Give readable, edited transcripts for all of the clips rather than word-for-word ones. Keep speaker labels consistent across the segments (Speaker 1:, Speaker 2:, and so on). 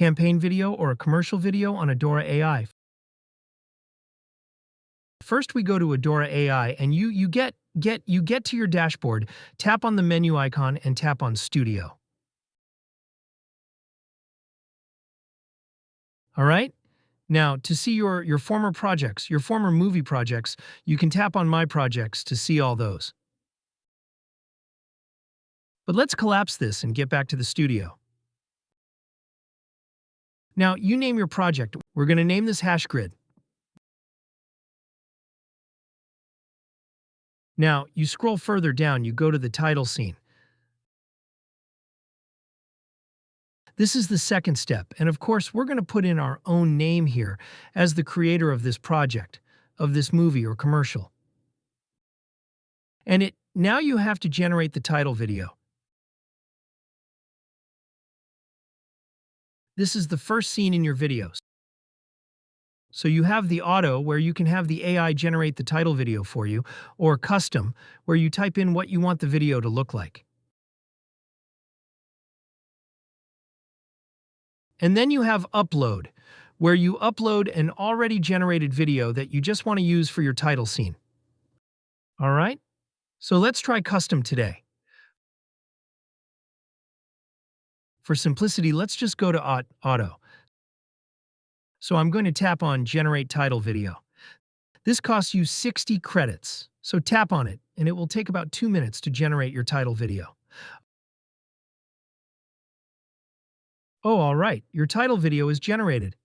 Speaker 1: campaign video, or a commercial video on Adaura AI. First, we go to Adaura AI, and you get to your dashboard. Tap on the menu icon and tap on Studio. All right? Now, to see your former projects, your former movie projects, you can tap on My Projects to see all those. But let's collapse this and get back to the studio. Now, you name your project. We're going to name this Hash Grid. Now, you scroll further down, you go to the title scene. This is the second step, and of course, we're going to put in our own name here as the creator of this project, of this movie or commercial. And now you have to generate the title video. This is the first scene in your videos. So you have the auto, where you can have the AI generate the title video for you, or custom, where you type in what you want the video to look like. And then you have upload, where you upload an already generated video that you just want to use for your title scene. All right? So let's try custom today. For simplicity, let's just go to auto. So I'm going to tap on Generate Title Video. This costs you 60 credits, so tap on it, and it will take about 2 minutes to generate your title video. Oh, all right, your title video is generated.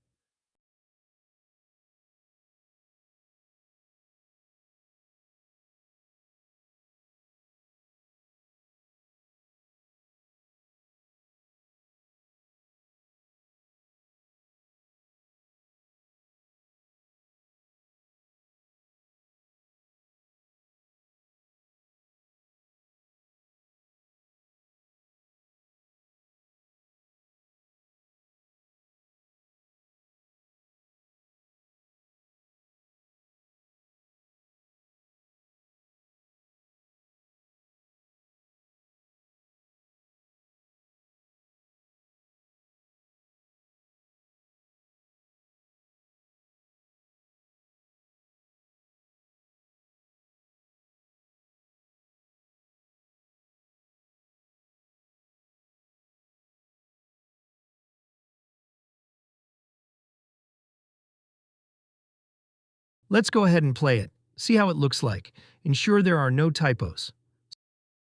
Speaker 1: Let's go ahead and play it. See how it looks like. Ensure there are no typos.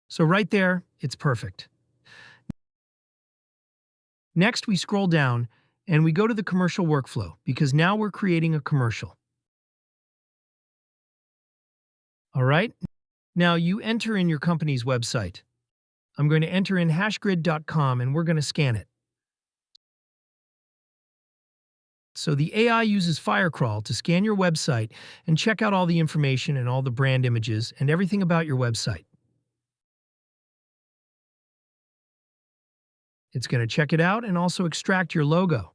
Speaker 1: So right there, it's perfect. Next, we scroll down and we go to the commercial workflow, because now we're creating a commercial. All right? Now you enter in your company's website. I'm going to enter in hashgrid.com and we're going to scan it. So the AI uses Firecrawl to scan your website and check out all the information and all the brand images and everything about your website. It's going to check it out and also extract your logo.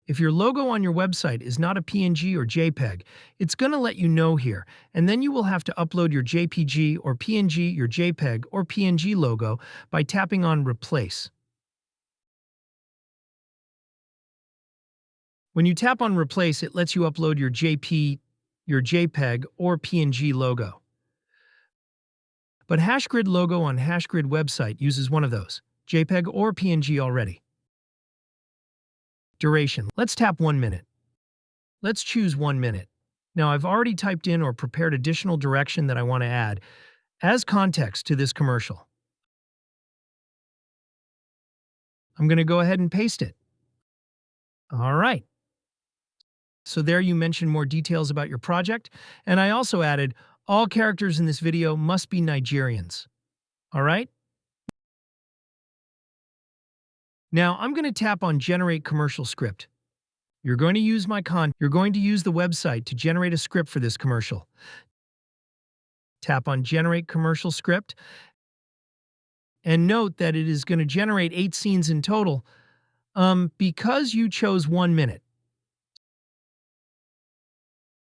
Speaker 1: If your logo on your website is not a PNG or JPEG, it's going to let you know here, and then you will have to upload your JPG or PNG, your JPEG or PNG logo by tapping on Replace. When you tap on Replace, it lets you upload your JPEG or PNG logo. But HashGrid logo on HashGrid website uses one of those, JPEG or PNG already. Duration. Let's tap 1 minute. Let's choose 1 minute. Now I've already typed in or prepared additional direction that I want to add as context to this commercial. I'm going to go ahead and paste it. All right. So there you mentioned more details about your project, and I also added, all characters in this video must be Nigerians. All right? Now I'm going to tap on Generate Commercial Script. You're going to use the website to generate a script for this commercial. Tap on Generate Commercial Script, and note that it is going to generate 8 scenes in total, because you chose 1 minute.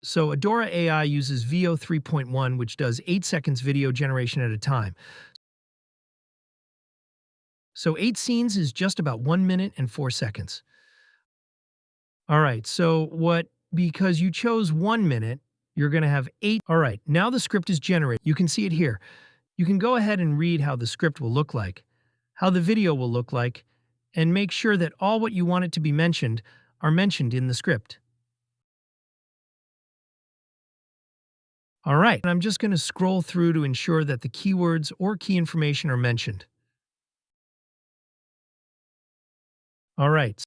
Speaker 1: So Adaura AI uses VO 3.1, which does 8 seconds video generation at a time. So 8 scenes is just about 1 minute and 4 seconds. All right, so because you chose 1 minute, you're going to have 8. All right, now the script is generated. You can see it here. You can go ahead and read how the script will look like, how the video will look like, and make sure that all what you want it to be mentioned are mentioned in the script. All right, and I'm just going to scroll through to ensure that the keywords or key information are mentioned. All right.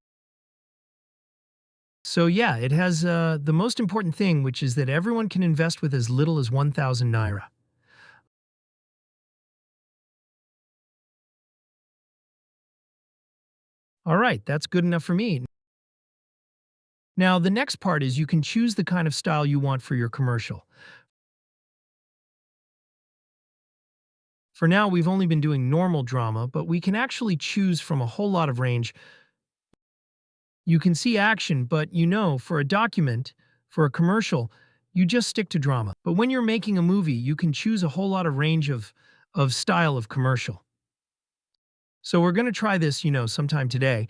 Speaker 1: So yeah, it has the most important thing, which is that everyone can invest with as little as 1,000 naira. All right, that's good enough for me. Now, the next part is you can choose the kind of style you want for your commercial. For now, we've only been doing normal drama, but we can actually choose from a whole lot of range. You can see action, but for a document, for a commercial, you just stick to drama. But when you're making a movie, you can choose a whole lot of range of style of commercial. So we're going to try this, sometime today,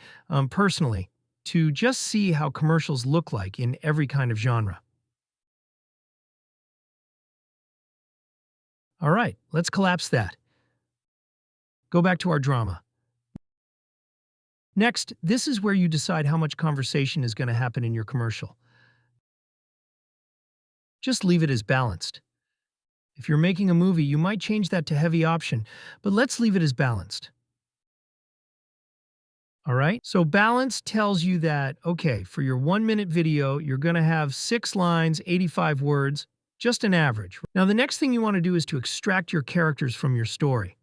Speaker 1: personally, to just see how commercials look like in every kind of genre. All right, let's collapse that. Go back to our drama. Next, this is where you decide how much conversation is going to happen in your commercial. Just leave it as balanced. If you're making a movie, you might change that to heavy option, but let's leave it as balanced. All right? So balance tells you that, okay, for your 1 minute video, you're going to have 6 lines, 85 words, just an average. Now, the next thing you want to do is to extract your characters from your story.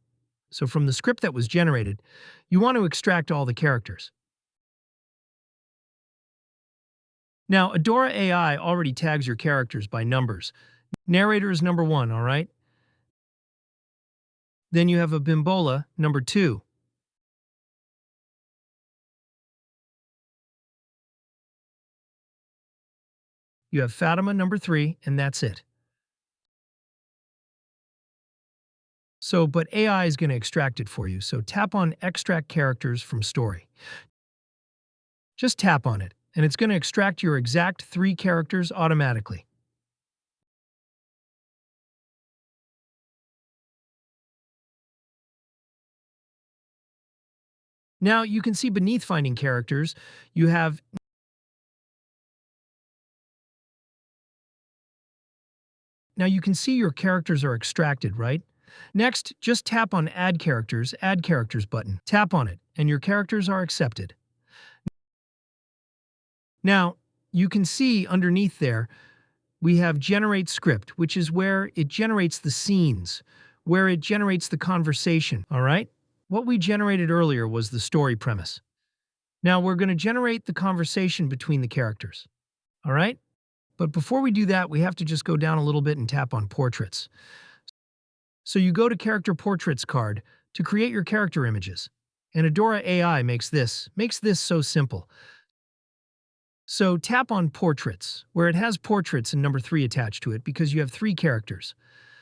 Speaker 1: So from the script that was generated, you want to extract all the characters. Now, Adaura AI already tags your characters by numbers. Narrator is number 1, all right? Then you have a Bimbola, number 2. You have Fatima, number 3, and that's it. So, but AI is going to extract it for you. So tap on Extract Characters from Story. Just tap on it, and it's going to extract your exact 3 characters automatically. Now, you can see beneath Finding Characters, you have Now you can see your characters are extracted, right? Next, just tap on Add Characters button. Tap on it, and your characters are accepted. Now, you can see underneath there, we have Generate Script, which is where it generates the scenes, where it generates the conversation, all right? What we generated earlier was the story premise. Now we're going to generate the conversation between the characters, all right? But before we do that, we have to just go down a little bit and tap on Portraits. So you go to Character Portraits card to create your character images. And Adaura AI makes this so simple. So tap on Portraits, where it has Portraits and number 3 attached to it because you have 3 characters.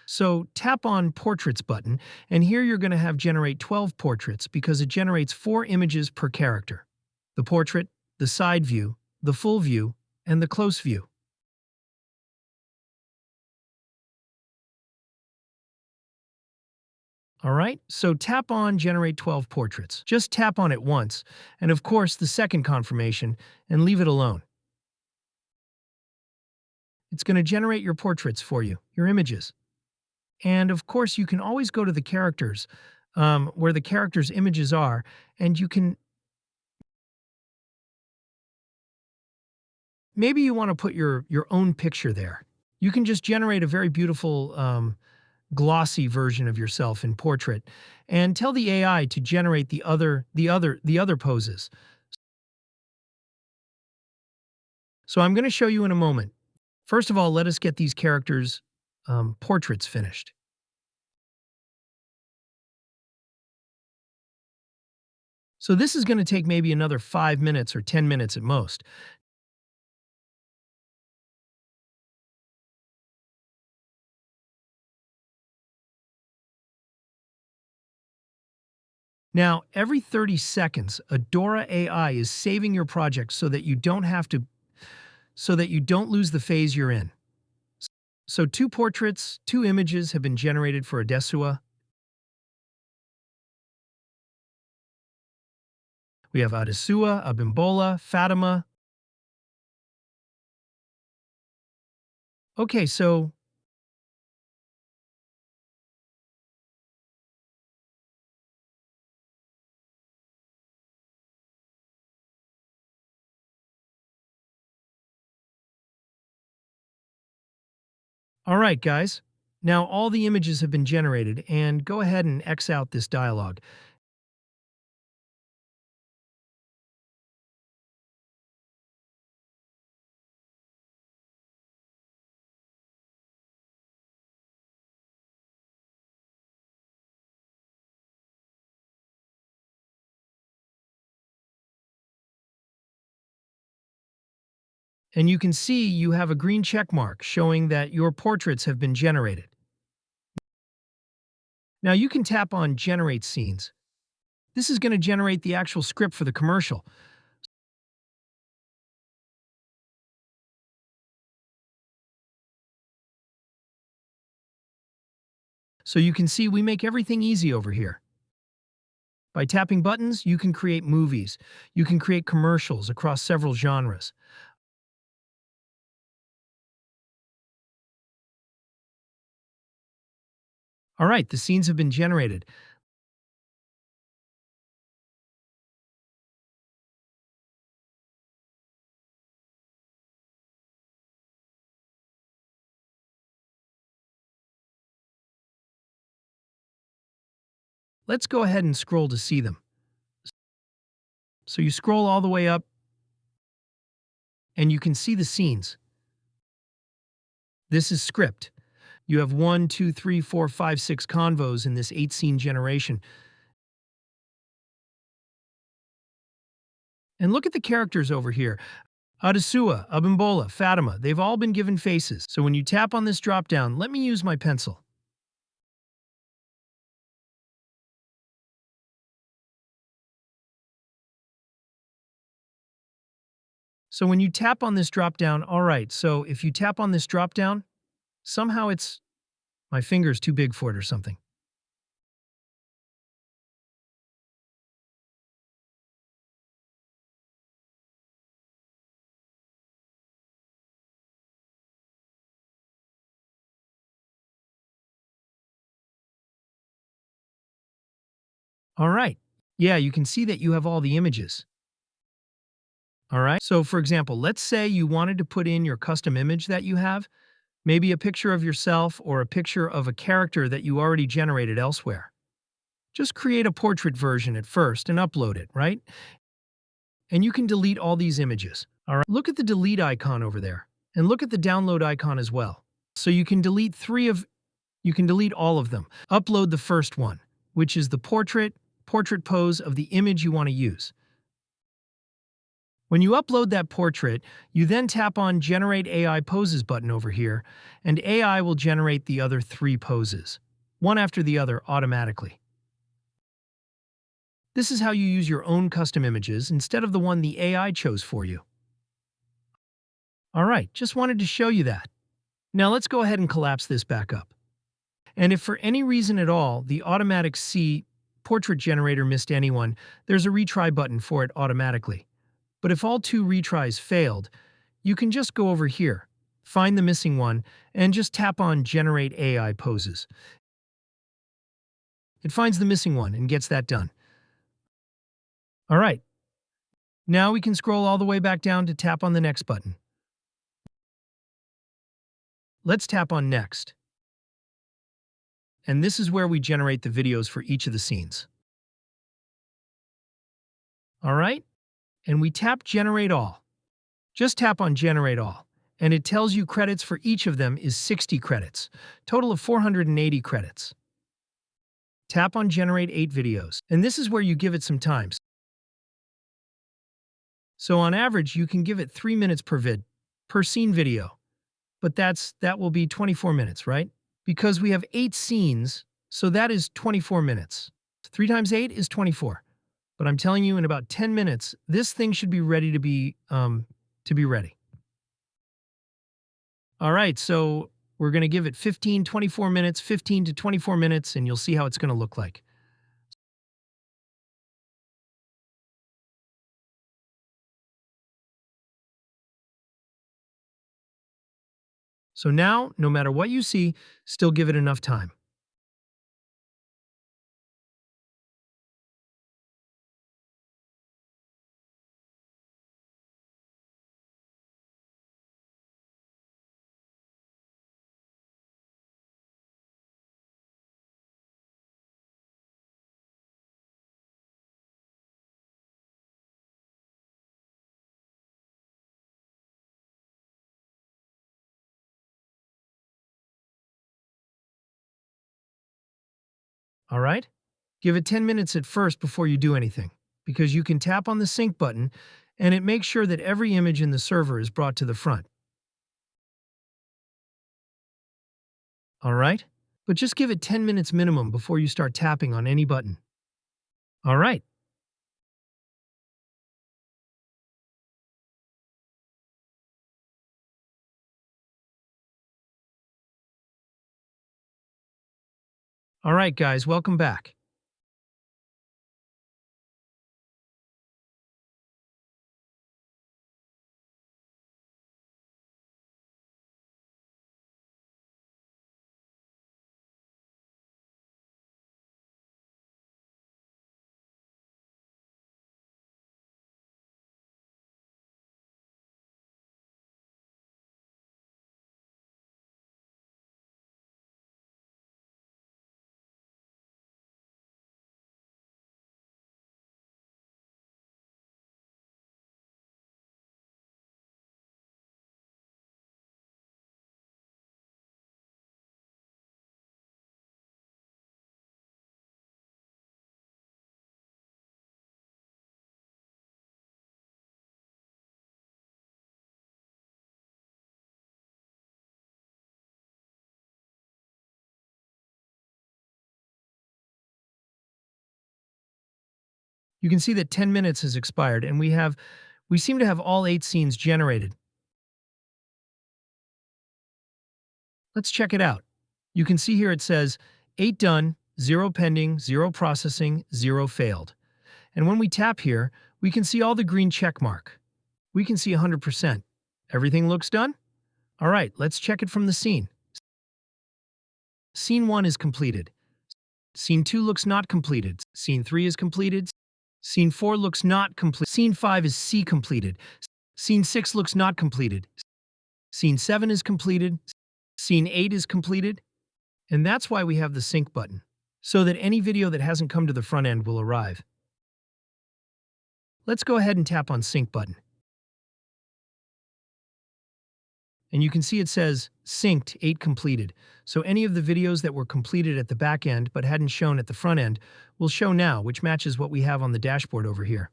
Speaker 1: So tap on Portraits button, and here you're going to have Generate 12 portraits because it generates 4 images per character. The portrait, the side view, the full view, and the close view. All right, so tap on Generate 12 portraits. Just tap on it once, and of course the second confirmation, and leave it alone. It's going to generate your portraits for you, your images. And of course you can always go to the characters, where the characters' images are, and you can, maybe you want to put your own picture there. You can just generate a very beautiful glossy version of yourself in portrait and tell the AI to generate the other poses. So I'm going to show you in a moment. First of all, let us get these characters' portraits finished. So this is going to take maybe another 5 minutes or 10 minutes at most. Now, every 30 seconds, Adaura AI is saving your project so that you don't lose the phase you're in. So 2 portraits, 2 images have been generated for Adaura. We have Adaura, Abimbola, Fatima. Okay, so all right, guys. Now all the images have been generated, and go ahead and X out this dialog. And you can see you have a green check mark showing that your portraits have been generated. Now you can tap on Generate Scenes. This is going to generate the actual script for the commercial. So you can see we make everything easy over here. By tapping buttons, you can create movies. You can create commercials across several genres. All right, the scenes have been generated. Let's go ahead and scroll to see them. So you scroll all the way up, and you can see the scenes. This is script. You have 1, 2, 3, 4, 5, 6 convos in this 8-scene generation. And look at the characters over here. Adaura, Abimbola, Fatima, they've all been given faces. So when you tap on this drop-down, let me use my pencil. So when you tap on this drop-down, all right, so if you tap on this drop-down, somehow my finger's too big for it or something. All right. Yeah, you can see that you have all the images. All right. So for example, let's say you wanted to put in your custom image that you have, maybe a picture of yourself or a picture of a character that you already generated elsewhere. Just create a portrait version at first and upload it, right? And you can delete all these images. All right. Look at the delete icon over there and look at the download icon as well. So you can delete all of them. Upload the first one, which is the portrait pose of the image you want to use. When you upload that portrait, you then tap on Generate AI Poses button over here, and AI will generate the other 3 poses, one after the other automatically. This is how you use your own custom images instead of the one the AI chose for you. All right, just wanted to show you that. Now let's go ahead and collapse this back up. And if for any reason at all the automatic C portrait generator missed anyone, there's a retry button for it automatically. But if all 2 retries failed, you can just go over here, find the missing one, and just tap on Generate AI Poses. It finds the missing one and gets that done. All right. Now we can scroll all the way back down to tap on the next button. Let's tap on Next. And this is where we generate the videos for each of the scenes. All right? And we tap Generate All. Just tap on Generate All, and it tells you credits for each of them is 60 credits, total of 480 credits. Tap on Generate 8 videos, and this is where you give it some times. So on average, you can give it 3 minutes per scene video. But that will be 24 minutes, right? Because we have 8 scenes, so that is 24 minutes. 3 times 8 is 24. But I'm telling you, in about 10 minutes, this thing should be ready to be ready. All right, so we're going to give it 15, 24 minutes, 15 to 24 minutes, and you'll see how it's going to look like. So now, no matter what you see, still give it enough time. All right? Give it 10 minutes at first before you do anything, because you can tap on the sync button and it makes sure that every image in the server is brought to the front. All right? But just give it 10 minutes minimum before you start tapping on any button. All right. All right, guys, welcome back. You can see that 10 minutes has expired and we seem to have all 8 scenes generated. Let's check it out. You can see here it says 8 done, 0 pending, 0 processing, 0 failed. And when we tap here, we can see all the green check mark. We can see 100%. Everything looks done? All right, let's check it from the scene. Scene 1 is completed. Scene 2 looks not completed. Scene 3 is completed. Scene 4 looks not complete. Scene 5 is C completed. Scene 6 looks not completed. Scene 7 is completed. Scene 8 is completed. And that's why we have the sync button, so that any video that hasn't come to the front end will arrive. Let's go ahead and tap on sync button. And you can see it says synced 8 completed. So any of the videos that were completed at the back end but hadn't shown at the front end will show now, which matches what we have on the dashboard over here.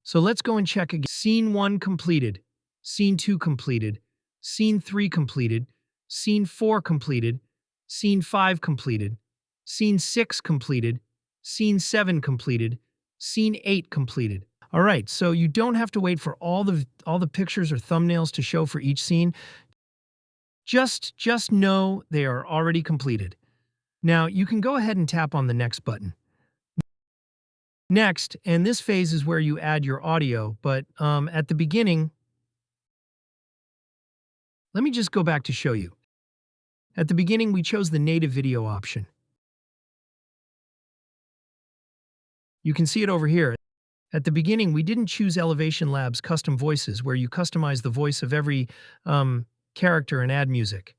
Speaker 1: So let's go and check again. Scene 1 completed, Scene 2 completed, Scene 3 completed, Scene 4 completed, Scene 5 completed, Scene 6 completed, Scene 7 completed, Scene 8 completed. All right, so you don't have to wait for all the pictures or thumbnails to show for each scene. Just know they are already completed. Now, you can go ahead and tap on the next button. Next, and this phase is where you add your audio, but at the beginning, let me just go back to show you. At the beginning, we chose the native video option. You can see it over here. At the beginning, we didn't choose Elevation Labs custom voices, where you customize the voice of every character and add music.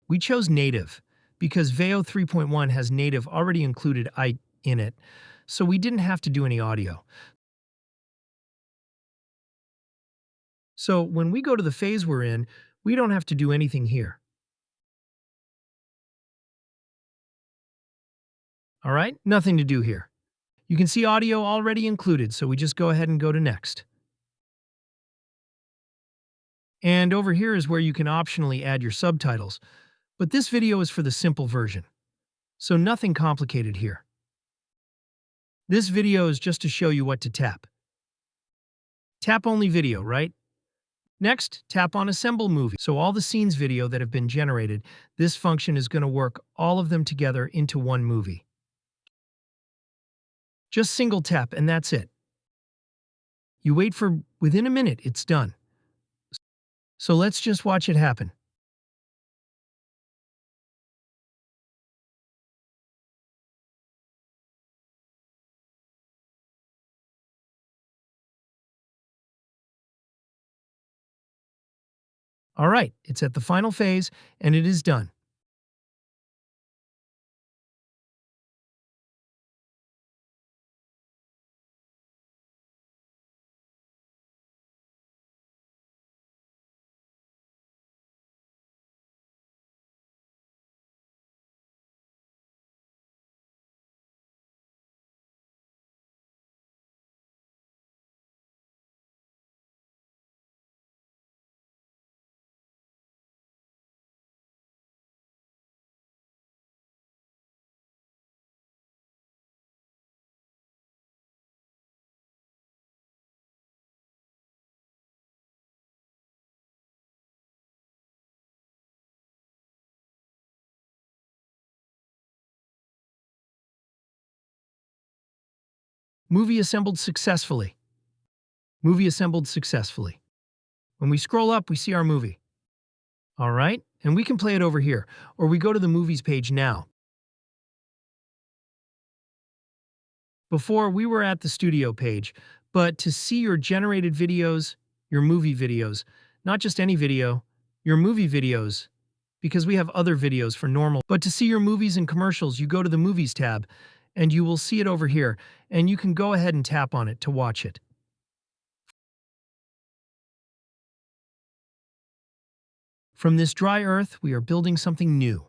Speaker 1: We chose native because Veo 3.1 has native already included in it, so we didn't have to do any audio. So when we go to the phase we're in, we don't have to do anything here. All right, nothing to do here. You can see audio already included, so we just go ahead and go to next. And over here is where you can optionally add your subtitles, but this video is for the simple version, so nothing complicated here. This video is just to show you what to tap. Tap only video, right? Next, tap on Assemble Movie. So all the scenes video that have been generated, this function is going to work all of them together into one movie. Just single tap and that's it. You wait for within a minute, it's done. So let's just watch it happen. All right, it's at the final phase and it is done. Movie assembled successfully. Movie assembled successfully. When we scroll up, we see our movie. All right, and we can play it over here, or we go to the movies page now. Before, we were at the studio page, but to see your generated videos, your movie videos, not just any video, your movie videos, because we have other videos for normal, but to see your movies and commercials, you go to the Movies tab, and you will see it over here, and you can go ahead and tap on it to watch it. From this dry earth, we are building something new.